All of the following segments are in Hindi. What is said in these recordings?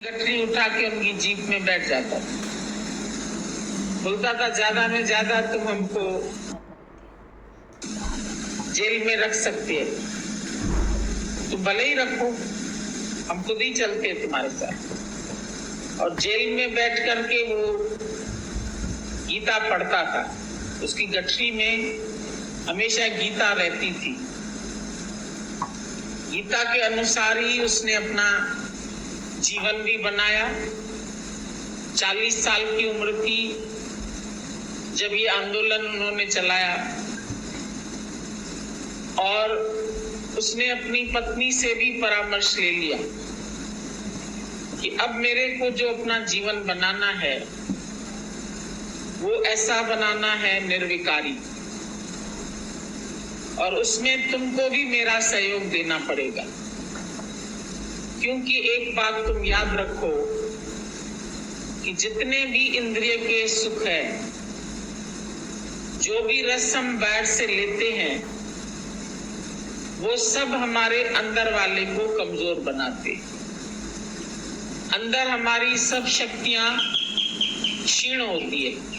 गठरी उठा के उनकी जीप में बैठ जाता था। बोलता था ज्यादा में ज्यादा तुम हमको जेल में रख सकते हैं, तुम भले ही रखो, हम खुद ही चलते हैं तुम्हारे साथ। और जेल में बैठ करके वो गीता पढ़ता था। उसकी गठरी में हमेशा गीता रहती थी। गीता के अनुसार ही उसने अपना जीवन भी बनाया। 40 साल की उम्र थी जब ये आंदोलन उन्होंने चलाया और उसने अपनी पत्नी से भी परामर्श ले लिया कि अब मेरे को जो अपना जीवन बनाना है वो ऐसा बनाना है निर्विकारी, और उसमें तुमको भी मेरा सहयोग देना पड़ेगा। क्योंकि एक बात तुम याद रखो कि जितने भी इंद्रिय के सुख है, जो भी रस हम बाहर से लेते हैं, वो सब हमारे अंदर वाले को कमजोर बनाते। अंदर हमारी सब शक्तियां क्षीण होती है।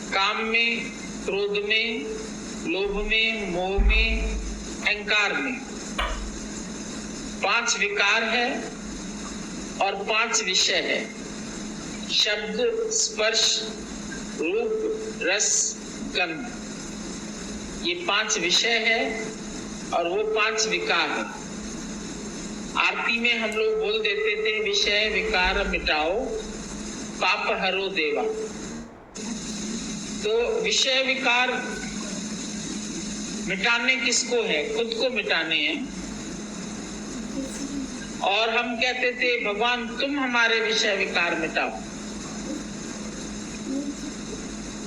काम में, क्रोध में, लोभ में, मोह में, अहंकार में 5 विकार है और 5 विषय है। शब्द, स्पर्श, रूप, रस, गंध, ये 5 विषय है और वो 5 विकार है। आरती में हम लोग बोल देते थे, विषय विकार मिटाओ, पाप हरो देवा। तो विषय विकार मिटाने किसको है? खुद को मिटाने हैं। और हम कहते थे, भगवान तुम हमारे विषय विकार मिटाओ।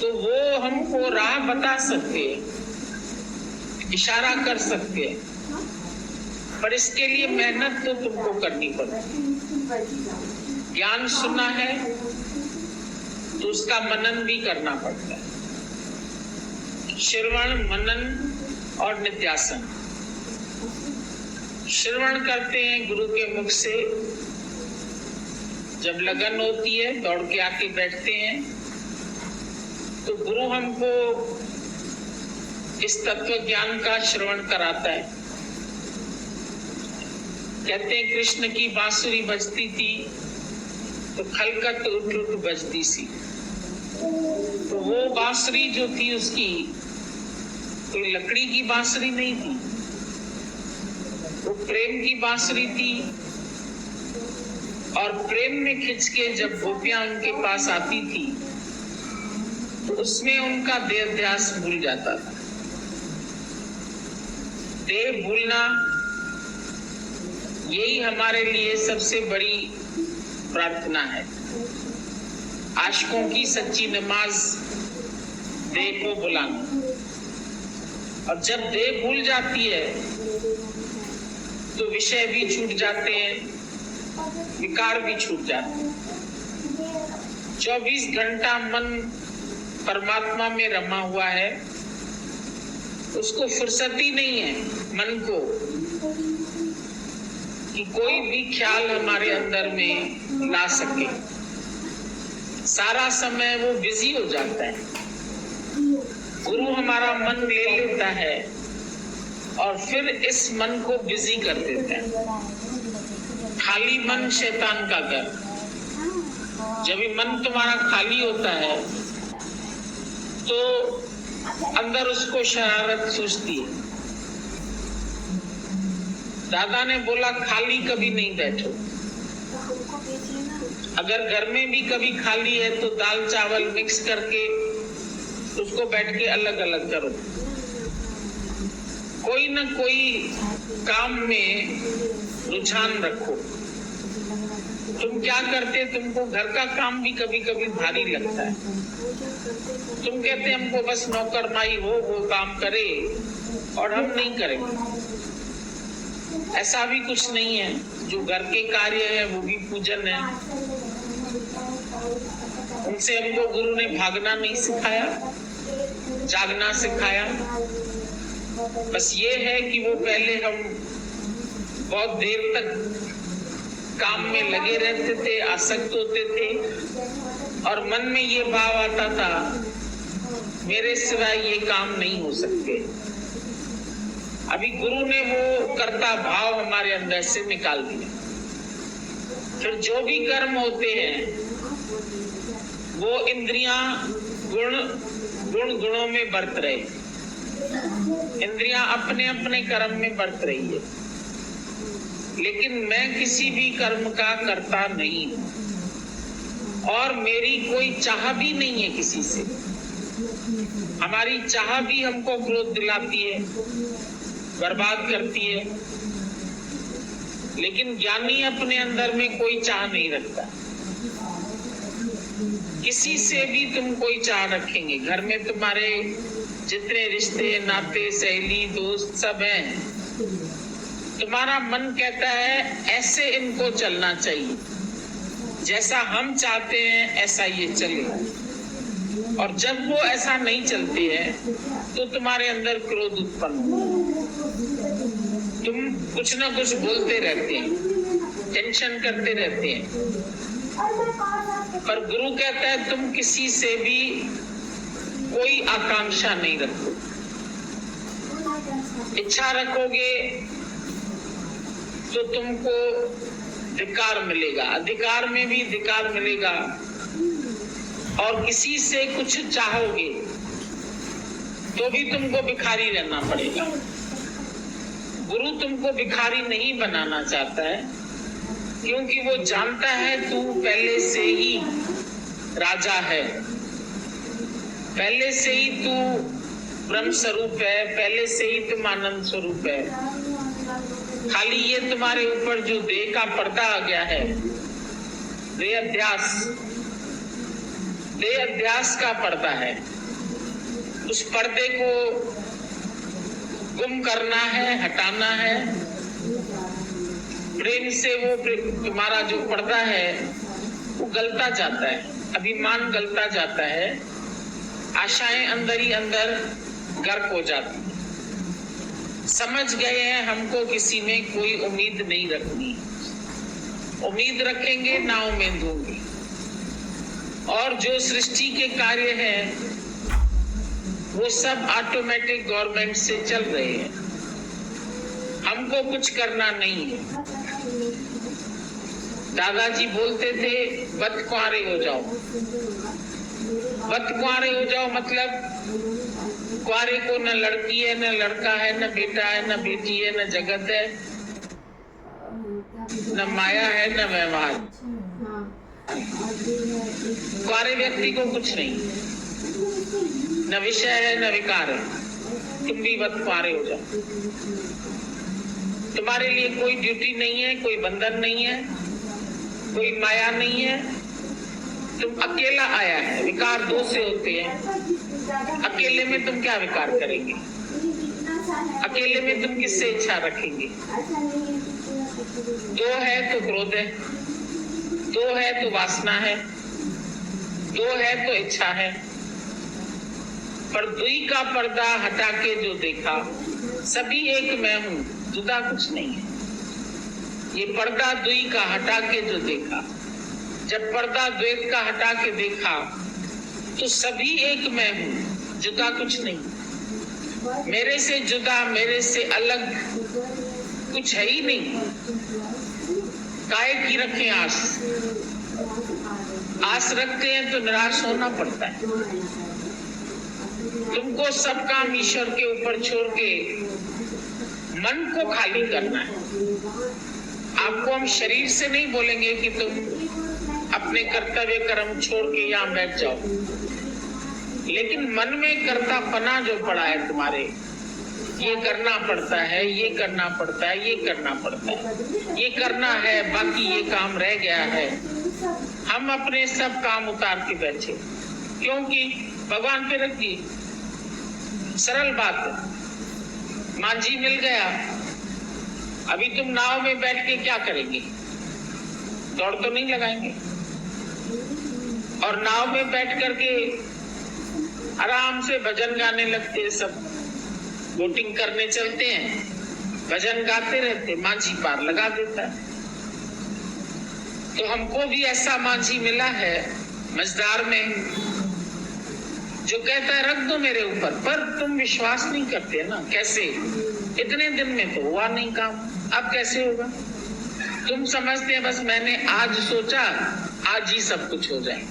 तो वो हमको राह बता सकते, इशारा कर सकते, पर इसके लिए मेहनत तो तुमको करनी पड़ती। ज्ञान सुना है तो उसका मनन भी करना पड़ता है। श्रवण, मनन और नित्यासन। श्रवण करते हैं गुरु के मुख से, जब लगन होती है दौड़ के आके बैठते हैं, तो गुरु हमको इस तत्व ज्ञान का श्रवण कराता है। कहते हैं कृष्ण की बांसुरी बजती थी तो खलकत उठ उठ बजती सी। तो वो बांसुरी जो थी उसकी कोई लकड़ी की बांसुरी नहीं थी, वो प्रेम की बांसुरी थी। और प्रेम में खिंच के जब गोपियां उनके पास आती थी तो उसमें उनका देह ध्यास भूल जाता था। देह भूलना यही हमारे लिए सबसे बड़ी प्रार्थना है। आशिकों की सच्ची नमाज देह को भुलाना। और जब देह भूल जाती है तो विषय भी छूट जाते हैं, विकार भी छूट जाते हैं। 24 घंटा मन परमात्मा में रमा हुआ है, उसको फुर्सत ही नहीं है मन को कि कोई भी ख्याल हमारे अंदर में ला सके। सारा समय वो बिजी हो जाता है। गुरु हमारा मन ले लेता है और फिर इस मन को बिजी कर देता है। खाली मन शैतान का घर। जब ये मन तुम्हारा खाली होता है तो अंदर उसको शरारत सूझती है। दादा ने बोला खाली कभी नहीं बैठो। अगर घर में भी कभी खाली है तो दाल चावल मिक्स करके उसको बैठ के अलग अलग करो। कोई न कोई काम में रुझान रखो। तुम क्या करते, तुमको घर का काम भी कभी कभी भारी लगता है। तुम कहते हमको बस नौकर माई हो, वो काम करे और हम नहीं करेंगे। ऐसा भी कुछ नहीं है। जो घर के कार्य है वो भी पूजन है। उनसे हमको गुरु ने भागना नहीं सिखाया, जागना सिखाया। बस ये है कि वो पहले हम बहुत देर तक काम में लगे रहते थे, आसक्त होते थे और मन में ये भाव आता था मेरे सिवाय ये काम नहीं हो सकते। अभी गुरु ने वो कर्ता भाव हमारे अंदर से निकाल दिया। फिर जो भी कर्म होते हैं वो इंद्रियां गुणों में बरत रहे, इंद्रियां अपने अपने कर्म में बरत रही है, लेकिन मैं किसी भी कर्म का कर्ता नहीं हूं और मेरी कोई चाह भी नहीं है किसी से। हमारी चाह भी हमको क्रोध दिलाती है, बर्बाद करती है, लेकिन ज्ञानी अपने अंदर में कोई चाह नहीं रखता। किसी से भी तुम कोई चाह रखेंगे, घर में तुम्हारे जितने रिश्ते नाते सहेली दोस्त सब हैं, तुम्हारा मन कहता है ऐसे इनको चलना चाहिए, जैसा हम चाहते हैं ऐसा ये चले। और जब वो ऐसा नहीं चलते हैं तो तुम्हारे अंदर क्रोध उत्पन्न हो, तुम कुछ ना कुछ बोलते रहते हैं, टेंशन करते रहते हैं। पर गुरु कहता है तुम किसी से भी कोई आकांक्षा नहीं रखो। इच्छा रखोगे तो तुमको धिक्कार मिलेगा, अधिकार में भी धिक्कार मिलेगा। और किसी से कुछ चाहोगे तो भी तुमको भिखारी रहना पड़ेगा। गुरु तुमको भिखारी नहीं बनाना चाहता है, क्योंकि वो जानता है तू पहले से ही राजा है, पहले से ही तू ब्रह्म स्वरूप है, पहले से ही तुम आनंद स्वरूप है। खाली ये तुम्हारे ऊपर जो देह का पर्दा आ गया है, देह अध्यास का पर्दा है, उस पर्दे को गुम करना है, हटाना है। प्रेम से वो तुम्हारा जो पर्दा है वो गलता जाता है, अभिमान गलता जाता है, आशाएं अंदर ही अंदर गर्क हो जाती है। समझ गए हैं हमको किसी में कोई उम्मीद नहीं रखनी, उम्मीद रखेंगे ना उम्मीद होगी। और जो सृष्टि के कार्य हैं वो सब ऑटोमेटिक गवर्नमेंट से चल रहे हैं, हमको कुछ करना नहीं है। दादाजी बोलते थे बत कुंवारे हो जाओ, बत कुंवारे हो जाओ मतलब कुंवारे को न लड़की है न लड़का है न बेटा है न बेटी है न जगत है न माया है न व्यवहार। कुंवारे व्यक्ति को कुछ नहीं, न विषय है न विकार है। तुम भी बत कुंवारे हो जाओ, तुम्हारे लिए कोई ड्यूटी नहीं है, कोई बंधन नहीं है, कोई माया नहीं है। तुम अकेला आया है, विकार दो से होते हैं। अकेले में तुम क्या विकार करेंगे, अकेले में तुम किससे इच्छा रखेंगे? दो है तो क्रोध है, दो है तो वासना है, दो है तो इच्छा है। पर दुई का पर्दा हटा के जो देखा सभी एक मैं हूं, जुदा कुछ नहीं है। ये पर्दा दुई का हटा के जो देखा, जब पर्दा द्वैत का हटा के देखा तो सभी एक मैं हूं, जुदा कुछ नहीं। मेरे से जुदा, मेरे से अलग कुछ है ही नहीं। काहे की रखें आस, आस रखते हैं तो निराश होना पड़ता है। तुमको सब काम ईश्वर के ऊपर छोड़ के मन को खाली करना है। आपको हम शरीर से नहीं बोलेंगे कि तुम अपने कर्तव्य कर्म छोड़ के यहाँ बैठ जाओ, लेकिन मन में कर्तापना जो पड़ा है तुम्हारे, ये करना पड़ता है, ये करना पड़ता है, ये करना पड़ता है, ये करना है, बाकी ये काम रह गया है। हम अपने सब काम उतार के बैठे, क्योंकि भगवान पे रख दी। सरल बात, मांझी मिल गया, अभी तुम नाव में बैठ के क्या करेंगे? दौड़ तो नहीं लगाएंगे। और नाव में बैठ करके आराम से भजन गाने लगते, सब बोटिंग करने चलते हैं, भजन गाते रहते, मांझी पार लगा देता है। तो हमको भी ऐसा माझी मिला है मझदार में, जो कहता है रख दो मेरे ऊपर, पर तुम विश्वास नहीं करते ना। कैसे? इतने दिन में तो हुआ नहीं काम, अब कैसे होगा? तुम समझते हैं बस मैंने आज सोचा आज ही सब कुछ हो जाए।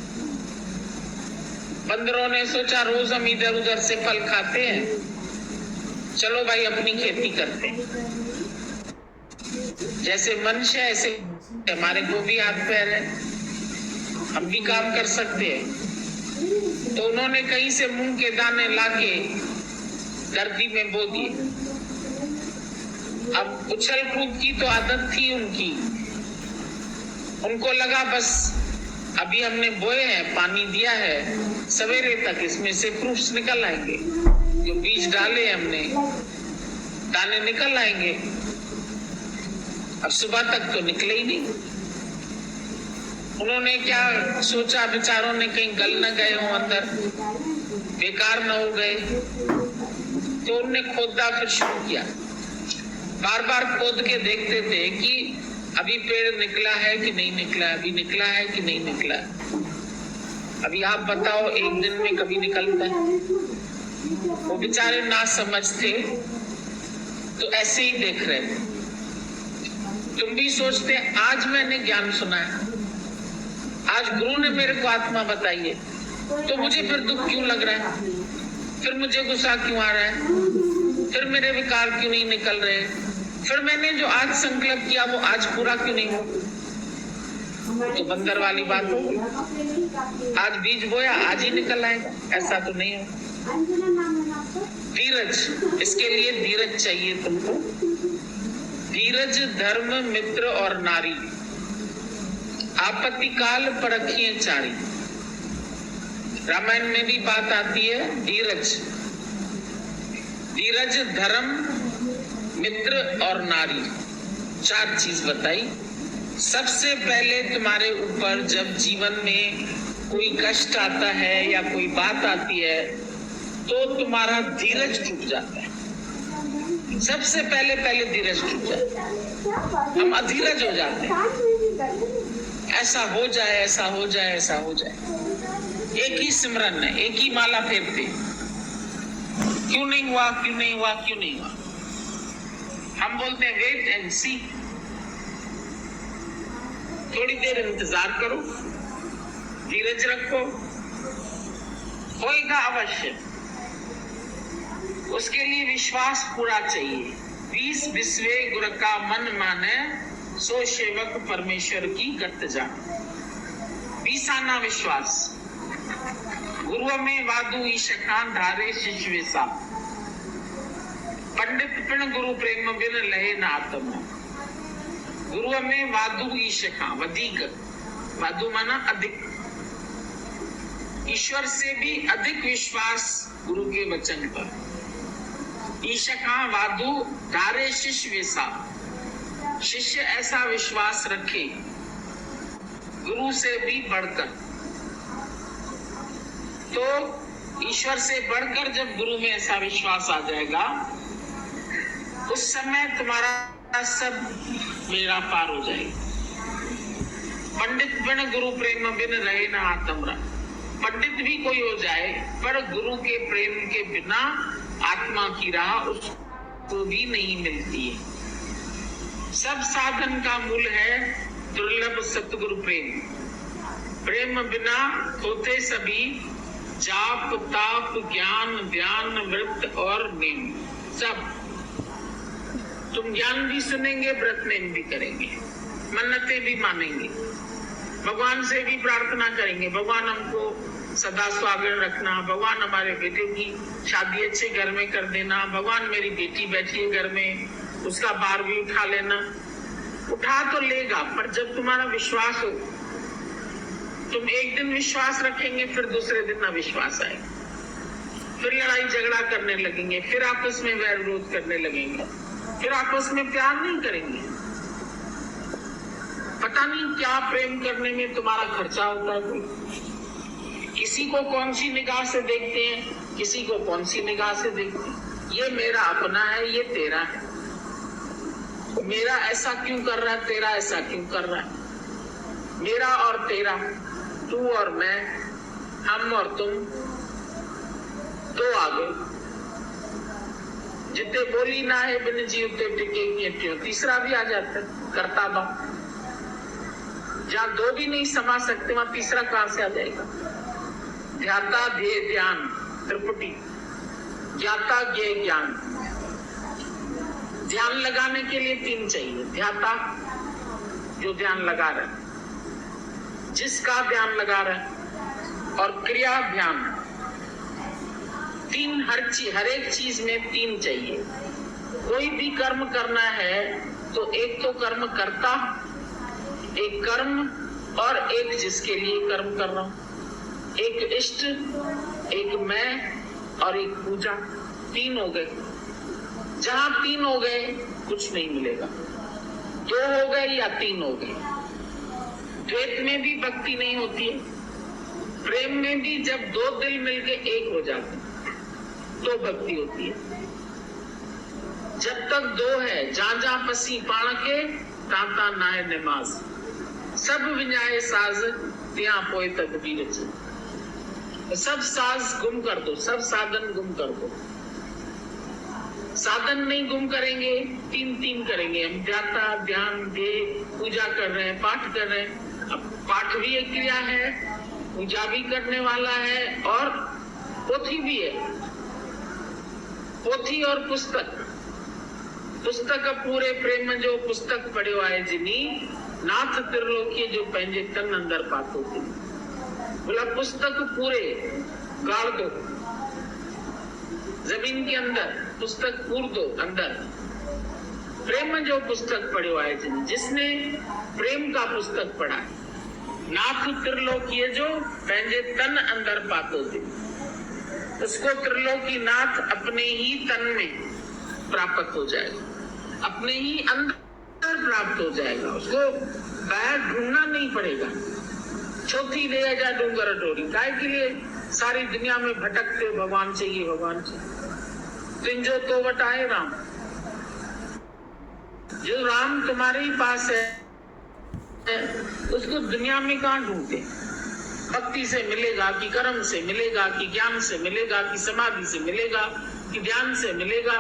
बंदरों ने सोचा रोज हम इधर उधर से फल खाते हैं, चलो भाई अपनी खेती करते हैं। जैसे मनुष्य ऐसे हमारे को भी हाथ पैर है, हम भी काम कर सकते हैं। तो उन्होंने कहीं से मूंग के दाने लाके धरती में बो दिए। अब उछल कूद की तो आदत थी उनकी, उनको लगा बस अभी हमने बोए हैं, पानी दिया है, सवेरे तक इसमें से फ्रूट्स निकल आएंगे, जो बीज डाले हमने दाने निकल आएंगे। अब सुबह तक तो निकले ही नहीं। उन्होंने क्या सोचा, बेचारों ने कहीं गल न गए हो अंदर, बेकार न हो गए, तो उन्होंने खोदा फिर शुरू किया। बार बार खोद के देखते थे कि अभी पेड़ निकला है कि नहीं निकला, अभी निकला है कि नहीं निकला। अभी आप बताओ एक दिन में कभी निकलता है? वो बेचारे ना समझ थे, तो ऐसे ही देख रहे थे। तुम भी सोचते आज मैंने ज्ञान सुना है, आज गुरु ने मेरे को आत्मा बताई है, तो मुझे फिर दुख क्यों लग रहा है, फिर मुझे गुस्सा क्यों आ रहा है, फिर मेरे विकार क्यों नहीं निकल रहे, फिर मैंने जो आज संकल्प किया वो आज पूरा क्यों नहीं हो? तो बंदर वाली बात हो, आज बीज बोया आज ही निकल आएगा, ऐसा तो नहीं हो। धीरज, इसके लिए धीरज चाहिए तुमको। धीरज धर्म मित्र और नारी, आपत्ति काल परखिए चारी। रामायण में भी बात आती है धीरज, धीरज धर्म मित्र और नारी, चार चीज बताई। सबसे पहले तुम्हारे ऊपर जब जीवन में कोई कष्ट आता है या कोई बात आती है तो तुम्हारा धीरज टूट जाता है। सबसे पहले धीरज टूट जाता है, हम अधीरज हो जाते हैं। ऐसा हो जाए, ऐसा हो जाए, ऐसा हो जाए। एक ही सिमरन है, एक ही माला फेरते, क्यों नहीं हुआ, क्यों नहीं हुआ, क्यों नहीं हुआ। हम बोलते हैं वेट एंड सी, थोड़ी देर इंतजार करो, धीरज रखो, होएगा अवश्य। उसके लिए विश्वास पूरा चाहिए। 20 विश्वे गुरु का मन माने, सो सेवक परमेश्वर की गत जाने। 20 आना विश्वास। गुरु में वादु ईशकान धारे शिष्य सा, पंडित पिण गुरु प्रेम बिन लहे न आत्मा। गुरु में वादु ईशका, वधिक, वादु माना अधिक, ईश्वर से भी अधिक विश्वास गुरु के वचन पर। ईशका वादु धारे शिष्य वैसा, शिष्य ऐसा विश्वास रखे गुरु से भी बढ़कर। तो ईश्वर से बढ़कर जब गुरु में ऐसा विश्वास आ जाएगा, उस समय तुम्हारा सब मेरा पार हो जाएगा। पंडित बिन गुरु प्रेम बिन रहे न आत्मरा। पंडित भी कोई हो जाए पर गुरु के प्रेम के बिना आत्मा की राह उसको भी नहीं मिलती है। सब साधन का मूल है दुर्लभ सतगुरु प्रेम। प्रेम बिना होते सभी जाप ताप ज्ञान ध्यान व्रत और नेम। सब तुम ज्ञान भी सुनेंगे, व्रत नेम भी करेंगे, मन्नतें भी मानेंगे, भगवान से भी प्रार्थना करेंगे, भगवान हमको सदा स्वागत रखना, भगवान हमारे बेटे की शादी अच्छे घर में कर देना, भगवान मेरी बेटी बैठी है घर में उसका बार भी उठा लेना। उठा तो लेगा, पर जब तुम्हारा विश्वास हो, तुम एक दिन विश्वास रखेंगे, फिर दूसरे दिन अविश्वास आएगा, फिर लड़ाई झगड़ा करने लगेंगे, फिर आपस में वैर विरोध करने लगेंगे, फिर आपस में प्यार नहीं करेंगे। पता नहीं क्या प्रेम करने में तुम्हारा खर्चा होता है। कोई किसी को कौन सी निगाह से देखते हैं, किसी को कौन सी निगाह से देखते हैं। ये मेरा अपना है, ये तेरा है, मेरा ऐसा क्यों कर रहा है, तेरा ऐसा क्यों कर रहा है। मेरा और तेरा, तू और मैं, हम और तुम, तो आगे जिते बोली ना है बिन जी उते टिके क्यों, तीसरा भी आ जाता है, करता भाव। जहां दो भी नहीं समा सकते वहां तीसरा कहां से आ जाएगा। ध्याता ध्येय ध्यान त्रिपुटी, ज्ञाता ज्ञेय ज्ञान। ध्यान लगाने के लिए तीन चाहिए। ध्याता जो ध्यान लगा रहा है, जिसका ध्यान लगा रहा है, और क्रिया ध्यान। तीन हर एक चीज में तीन चाहिए। कोई भी कर्म करना है तो एक तो कर्म करता, एक कर्म, और एक जिसके लिए कर्म कर रहा हूं। एक इष्ट, एक मैं, और एक पूजा। तीन हो गए। जहां तीन हो गए कुछ नहीं मिलेगा। दो हो गए या तीन हो गए। द्वैत में भी भक्ति नहीं होती है। प्रेम में भी जब दो दिल मिलके एक हो जाते तो भक्ति होती है। जब तक दो है, जहां जहां पसी पाण के ताता ना है नमाज, सब विञाए साज त्या पोए तदबीर च। सब साज गुम कर दो, सब साधन गुम कर दो। साधन नहीं गुम करेंगे, तीन तीन करेंगे हम। ध्याता ध्यान ध्येय, पूजा कर रहे हैं, पाठ कर रहे हैं। अब पाठ भी एक क्रिया है, पूजा भी करने वाला है, और पोथी भी है। पोथी और पुस्तक। पुस्तक पूरे प्रेम जो पुस्तक पढ़ियो आहे जिनी, नाथ त्रिलोकीय जो पंहिंजे तन अंदर पातो थी। बोला पुस्तक पूरे गाड़ दो जमीन के अंदर, पुस्तक पूर दो अंदर। प्रेम जो पुस्तक पढ़ियो आहे जिनी, जिसने प्रेम का पुस्तक पढ़ा, नाथ त्रिलोकीय जो पंहिंजे तन अंदर पातो थी, उसको त्रिलोकी नाथ अपने ही तन में प्राप्त हो जाएगा, अपने ही अंदर प्राप्त हो जाएगा। उसको बाहर ढूंढना नहीं पड़ेगा। चौथी ले जा डूंगर डोरी, काय के लिए सारी दुनिया में भटकते हो, भगवान चाहिए भगवान चाहिए। तिंजो तो वटाए राम, जो राम तुम्हारे ही पास है उसको दुनिया में कहां ढूंढते। भक्ति से मिलेगा कि कर्म से मिलेगा कि ज्ञान से मिलेगा कि समाधि से मिलेगा कि ध्यान से मिलेगा,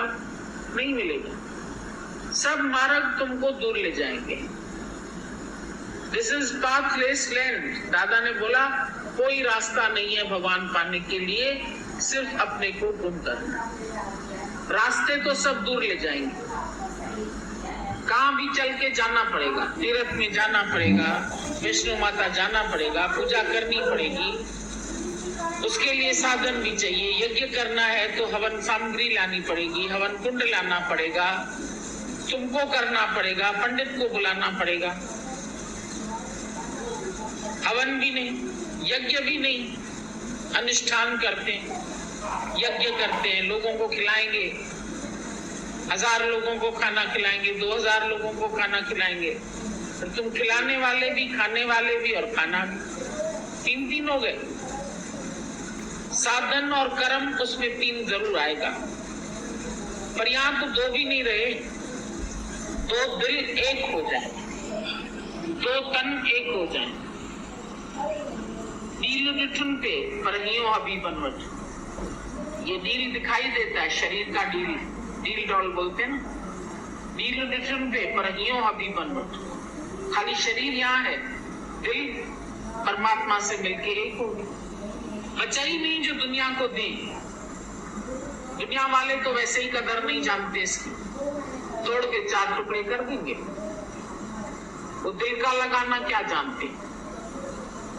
नहीं मिलेगा। सब मार्ग तुमको दूर ले जाएंगे। This is pathless land. दादा ने बोला कोई रास्ता नहीं है भगवान पाने के लिए, सिर्फ अपने को गुम करना। रास्ते तो सब दूर ले जाएंगे। कहां भी चल के जाना पड़ेगा, तीर्थ में जाना पड़ेगा, विष्णु माता जाना पड़ेगा, पूजा करनी पड़ेगी। उसके लिए साधन भी चाहिए। यज्ञ करना है तो हवन सामग्री लानी पड़ेगी, हवन कुंड लाना पड़ेगा, तुमको करना पड़ेगा, पंडित को बुलाना पड़ेगा। हवन भी नहीं, यज्ञ भी नहीं, अनुष्ठान करते हैं, यज्ञ करते हैं, लोगों को खिलाएंगे, 1000 लोगों को खाना खिलाएंगे, 2000 लोगों को खाना खिलाएंगे। तो तुम खिलाने वाले भी, खाने वाले भी और खाना भी, तीन तीन हो गए। साधन और कर्म, उसमें तीन जरूर आएगा। पर यहां तो दो भी नहीं रहे। दो दिल एक हो जाए, दो तन एक हो जाए। नील डिठुन पे परहियों हबीबन वट। ये डील दिखाई देता है, शरीर का डील, डील डॉल बोलते हैं ना। डील डिठुन पे परहियों हबीबन वट। खाली शरीर यहाँ है, दिल परमात्मा से मिलके एक हो गया। बचा ही नहीं जो दुनिया को दी। दुनिया वाले तो वैसे ही कदर नहीं जानते इसकी, तोड़ के 4 टुकड़े कर देंगे। वो दिल का लगाना क्या जानते,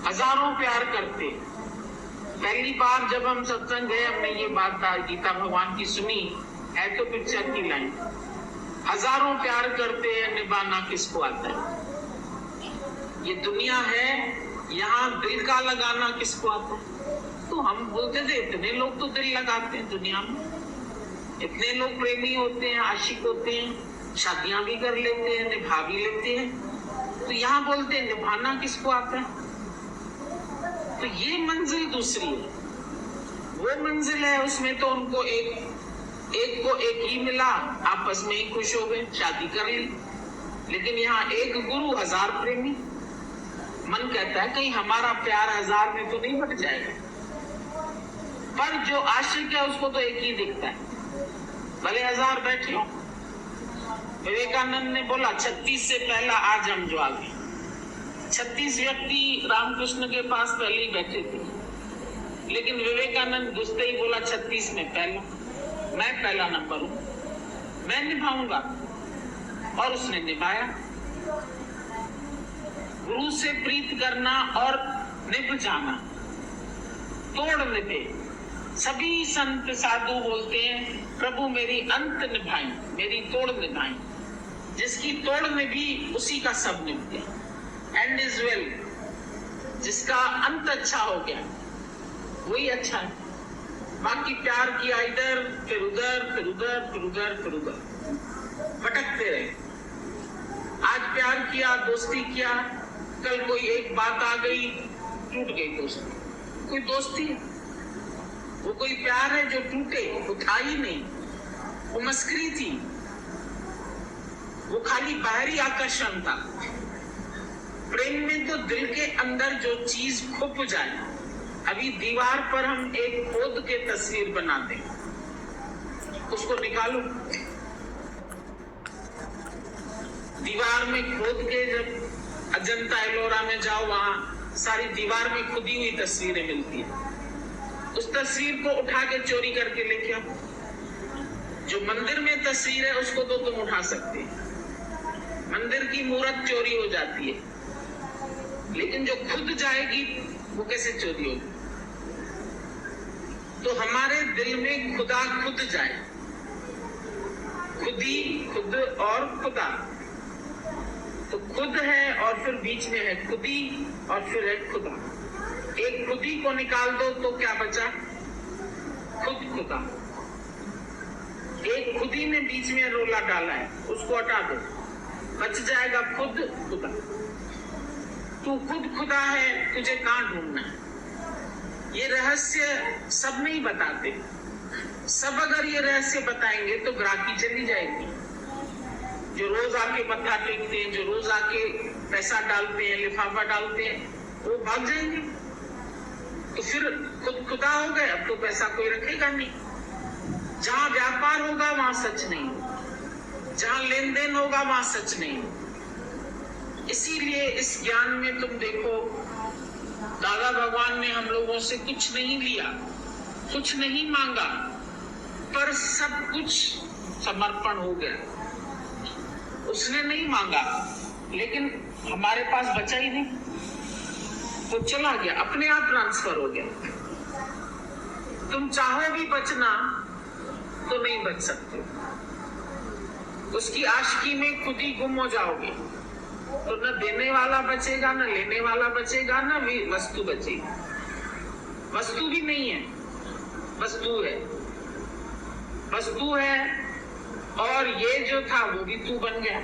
हजारों प्यार करते। पहली बार जब हम सत्संग गए, हमने ये बात गीता भगवान की सुनी है, तो पिक्चर की लाइन, हजारों प्यार करते हैं, निभाना किसको आता है। ये दुनिया है, यहाँ दिल का लगाना किसको आता है। तो हम बोलते थे इतने लोग तो दिल लगाते हैं दुनिया में, इतने लोग प्रेमी होते हैं, आशिक होते हैं, शादियां भी कर लेते हैं, निभा भी लेते हैं। तो यहाँ बोलते हैं निभाना किसको आता है। तो ये मंजिल दूसरी है। वो मंजिल है, उसमें तो उनको एक को एक ही मिला, आपस में ही खुश हो गए, शादी कर ली। लेकिन यहाँ एक गुरु 1000 प्रेमी। मन कहता है कहीं हमारा प्यार 1000 में तो नहीं बट जाएगा, पर जो आशिक है उसको तो एक ही दिखता है, भले 1000 बैठे हो। विवेकानंद ने बोला 36 से पहला आज हम जो आ गए। 36 व्यक्ति रामकृष्ण के पास पहले ही बैठे थे, लेकिन विवेकानंद घुसते ही बोला 36 में पहला, मैं पहला नंबर हूं, मैं निभाऊंगा। और उसने निभाया। गुरु से प्रीत करना और निभ जाना, तोड़ निभे। सभी संत साधु बोलते हैं प्रभु मेरी अंत निभाई, मेरी तोड़ निभाई। जिसकी तोड़ निभी उसी का सब निभ गया। एंड इज वेल, जिसका अंत अच्छा हो गया वही अच्छा है। बाकी प्यार किया इधर फिर उधर फिर उधर फिर उधर फिर उधर, भटकते रहे। आज प्यार किया, दोस्ती किया, कल कोई एक बात आ गई, टूट गई दोस्ती। कोई दोस्ती है? वो कोई प्यार है जो टूटे? वो था ही नहीं, वो मस्करी थी, वो खाली बाहरी आकर्षण था। प्रेम में तो दिल के अंदर जो चीज खुप जाए। अभी दीवार पर हम एक खोद के तस्वीर बनाते हैं, उसको निकालो। दीवार में खोद के जब अजंता एलोरा में जाओ, वहां सारी दीवार में खुदी हुई तस्वीरें मिलती है। उस तस्वीर को उठा के चोरी करके लेके आओ। जो मंदिर में तस्वीर है उसको तो तुम उठा सकते हो, मंदिर की मूर्त चोरी हो जाती है, लेकिन जो खुद जाएगी वो कैसे चोरी होगी? तो हमारे दिल में खुदा खुद जाए, खुदी, खुद और खुदा। तो खुद है और फिर बीच में है खुदी और फिर है खुदा। एक खुदी को निकाल दो तो क्या बचा? खुद खुदा। एक खुदी ने बीच में रोला डाला है, उसको हटा दो, बच जाएगा खुद खुदा। तू खुद खुदा है, तुझे कहां ढूंढना है? ये रहस्य सब नहीं बताते। सब अगर ये रहस्य बताएंगे तो ग्राहकी चली जाएगी। जो रोज आके मत्था टेकते हैं, जो रोज आके पैसा डालते हैं, लिफाफा डालते हैं, वो भाग जाएंगे। तो फिर खुद खुदा हो गए, अब तो पैसा कोई रखेगा नहीं। जहां व्यापार होगा वहां सच नहीं, जहां लेन देन होगा वहां सच नहीं। इसीलिए इस ज्ञान में तुम देखो, दादा भगवान ने हम लोगों से कुछ नहीं लिया, कुछ नहीं मांगा, पर सब कुछ समर्पण हो गया। उसने नहीं मांगा, लेकिन हमारे पास बचा ही नहीं, तो चला गया, अपने आप ट्रांसफर हो गया। तुम चाहो भी बचना तो नहीं बच सकते। उसकी आशिकी में खुद ही गुम हो जाओगे, तो न देने वाला बचेगा, न लेने वाला बचेगा, न भी वस्तु बचेगी। वस्तु भी नहीं है, वस्तु है, वस्तु है। और ये जो था वो भी तू बन गया।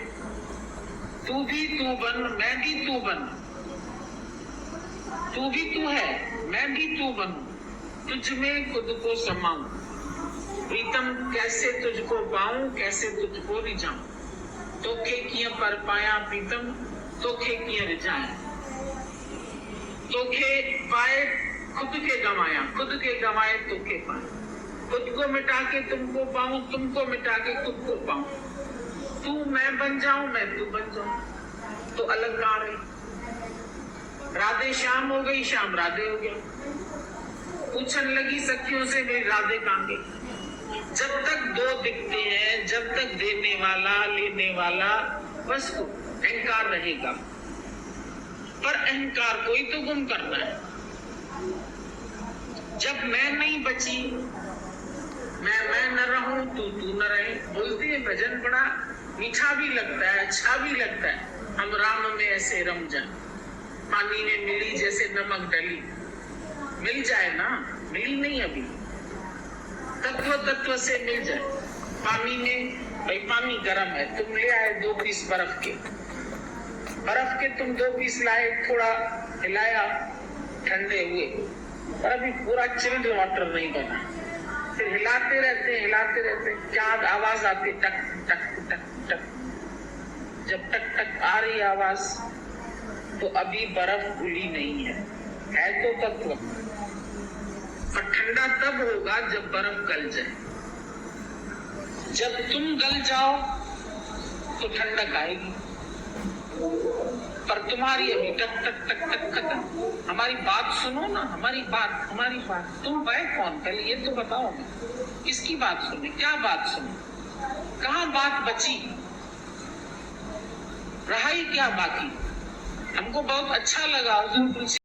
तू भी तू बन, मैं भी तू बन। तू भी तू है, मैं भी तू बन। तुझ में खुद को समाऊं, प्रीतम कैसे तुझको पाऊं, कैसे तुझको रिझाऊं। तोखे किया पर पाया प्रीतम, तोखे किया रिझाया। तोखे पाए खुद के गंवाया, खुद के गंवाए तोखे पाए। खुद को मिटा के तुमको पाऊं, तुमको मिटा के खुद को पाऊं। तू मैं बन जाऊं, मैं तू बन जाऊं, तो अलग कहां रहे? राधे श्याम हो गई, श्याम राधे हो गया। पूछन लगी सखियों से मेरी राधे कहां गई? जब तक दो दिखते हैं, जब तक देने वाला लेने वाला वस्तु, अहंकार रहेगा। पर अहंकार को ही तो गुम करना है। जब मैं नहीं बची, मैं न रहूं, तू न रहे। बोलते हैं भजन बड़ा मीठा भी लगता है, अच्छा भी लगता है। हम राम में ऐसे रम जाए, पानी में मिली जैसे नमक डली। मिल जाए ना, मिली नहीं अभी, तत्व तत्व से मिल जाए। पानी में, भाई पानी गर्म है, तुम ले आए 2 पीस बर्फ के, बर्फ के तुम 2 पीस लाए, थोड़ा हिलाया, ठंडे हुए, पर अभी पूरा चिल्ड वाटर नहीं बना। फिर हिलाते रहते, क्या आवाज आती, टक टक टक टक। जब टक टक आ रही आवाज, तो अभी बर्फ घुली नहीं है तो तत्व। पर ठंडा तब होगा जब बर्फ गल जाए। जब तुम गल जाओ तो ठंडक आएगी। पर तुम्हारी अभी टक टक टक टक खत्म। हमारी बात सुनो ना, हमारी बात। तुम बैठ कौन पहले ये तो बताओ ना, किसकी बात सुने, क्या बात सुने, कहाँ बात बची, रहा ही क्या बाकी। हमको बहुत अच्छा लगा अर्जुन तुलसी